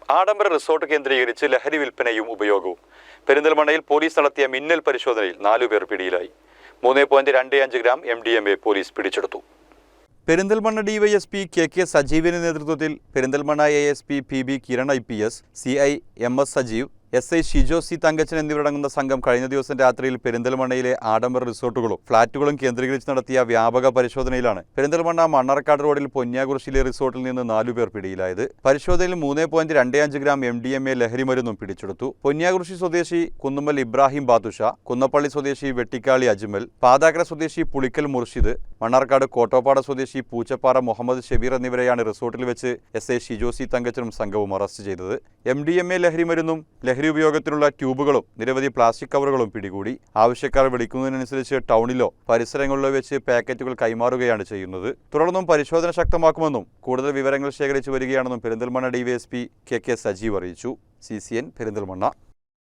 ആഡംബര റിസോർട്ട് കേന്ദ്രീകരിച്ച് ലഹരി വിൽപ്പനയും ഉപയോഗവും. പെരിന്തൽമണ്ണയിൽ പോലീസ് നടത്തിയ മിന്നൽ പരിശോധനയിൽ 4 പേർ പിടിയിലായി. 3.25 ഗ്രാം MDMA പോലീസ് പിടിച്ചെടുത്തു. പെരിന്തൽമണ്ണ ഡിവൈഎസ്പി കെ സജീവിന്റെ നേതൃത്വത്തിൽ Perinthalmanna ASP PB Kiran IPS, CI MS Sajeev, SI Shijo C Thankachan എന്നിവരടങ്ങുന്ന സംഘം കഴിഞ്ഞ ദിവസം രാത്രിയിൽ പെരിന്തൽമണ്ണയിലെ ആഡംബര റിസോർട്ടുകളും ഫ്ളാറ്റുകളും കേന്ദ്രീകരിച്ച് നടത്തിയ വ്യാപക പരിശോധനയിലാണ് പെരിന്തൽമണ്ണ മണ്ണാർക്കാട് റോഡിൽ പൊന്യാകുറിശ്ശിയിലെ റിസോർട്ടിൽ നിന്ന് 4 പേർ പിടിയിലായത്. പരിശോധനയിൽ 3.25 ഗ്രാം MDMA ലഹരി മരുന്നും പിടിച്ചെടുത്തു. പൊന്യാകുറിശ്ശി സ്വദേശി കുന്നുമ്മൽ ഇബ്രാഹിം ബാത്തുഷ, കുന്നപ്പള്ളി സ്വദേശി വെട്ടിക്കാളി അജ്മൽ, പാതാക്കര സ്വദേശി പുളിക്കൽ മുർഷിദ്, മണ്ണാർക്കാട് കോട്ടോപ്പാട സ്വദേശി പൂച്ചപ്പാറ മുഹമ്മദ് ഷബീർ എന്നിവരെയാണ് റിസോർട്ടിൽ വെച്ച് SI ഷിജോ സി തങ്കച്ചനും സംഘവും അറസ്റ്റ് ചെയ്തത്. MDMA ലഹരി മരുന്നും ലഹരി ഉപയോഗത്തിനുള്ള ട്യൂബുകളും നിരവധി പ്ലാസ്റ്റിക് കവറുകളും പിടികൂടി. ആവശ്യക്കാർ വിളിക്കുന്നതിനനുസരിച്ച് ടൗണിലോ പരിസരങ്ങളിലോ വെച്ച് പാക്കറ്റുകൾ കൈമാറുകയാണ് ചെയ്യുന്നത്. തുടർന്നും പരിശോധന ശക്തമാക്കുമെന്നും കൂടുതൽ വിവരങ്ങൾ ശേഖരിച്ചു വരികയാണെന്നും പെരിന്തൽമണ്ണ DYSP കെ സജീവ് അറിയിച്ചു. CCN പെരിന്തൽമണ്ണ.